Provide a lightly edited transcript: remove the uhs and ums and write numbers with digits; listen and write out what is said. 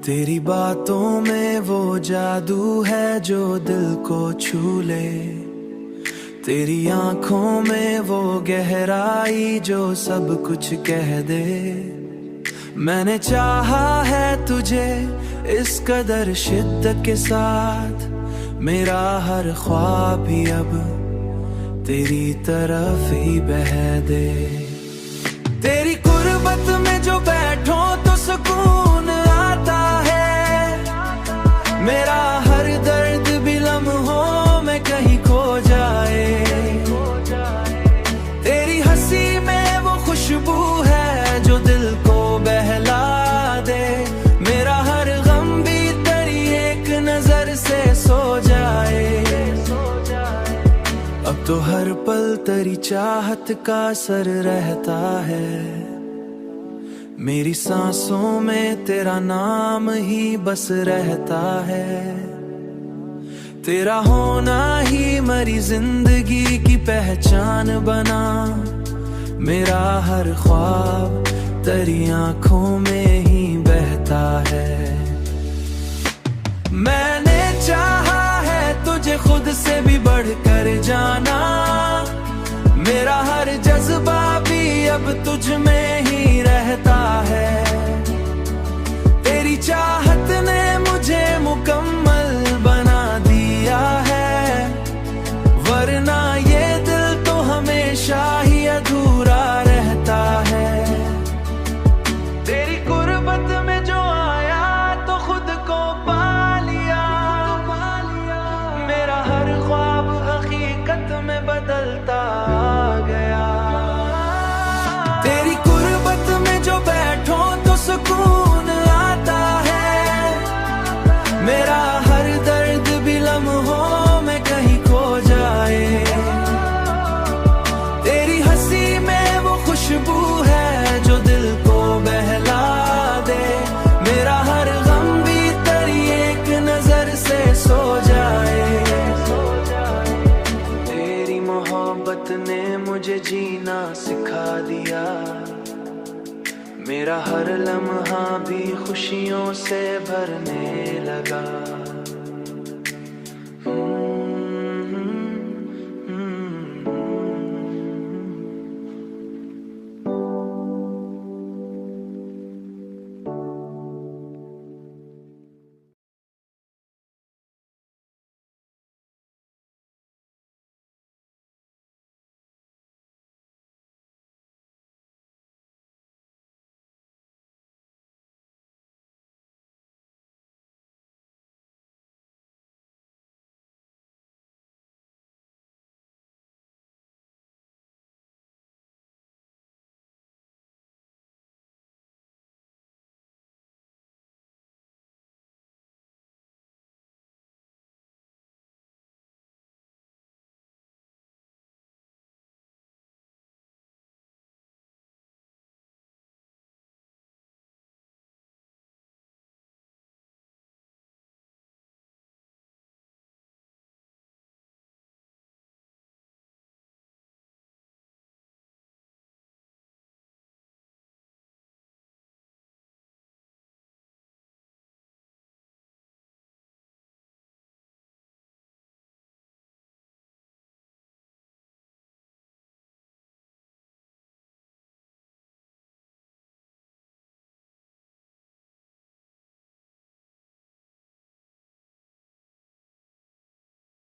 तेरी बातों में वो जादू है जो दिल को छू ले। तेरी आंखों में वो गहराई जो सब कुछ कह दे। मैंने चाहा है तुझे इस कदर शिद्दत के साथ, मेरा हर ख्वाब भी अब तेरी तरफ ही बह दे। तेरी कुर्बत में जो बैठो तो सुकून आता है। मेरा हर दर्द भी लम्हों में कहीं खो जाए। तेरी हंसी में वो खुशबू है जो दिल को बहला दे। मेरा हर गम भी तेरी एक नजर से सो जाए। अब तो हर पल तेरी चाहत का असर रहता है। मेरी सांसों में तेरा नाम ही बस रहता है। तेरा होना ही मेरी जिंदगी की पहचान बना। मेरा हर ख्वाब तेरी आंखों में ही बहता है। मैंने चाहा है तुझे खुद से भी बढ़कर जाना। मेरा हर जज्बा भी अब तुझ में ही रहता है। तेरी चाहत ने मुझे मुकम्मल बना दिया है, वरना ये दिल तो हमेशा ही अधूरा रहता है। तेरी कुर्बत में जो आया तो खुद को पा लिया। मेरा हर ख्वाब हकीकत में बदलता गया। तेरी कुर्बत में जो बैठो तो सुकून आता है। मेरा हर दर्द भी लम्हों में कहीं खो जाए। तेरी हंसी में वो खुशबू है जो दिल को बहला दे। मेरा हर गम भी तेरी एक नजर से सो जाए। तेरी मोहब्बत ने मुझे जीना सिखा दिया। मेरा हर लम्हा भी खुशियों से भरने लगा।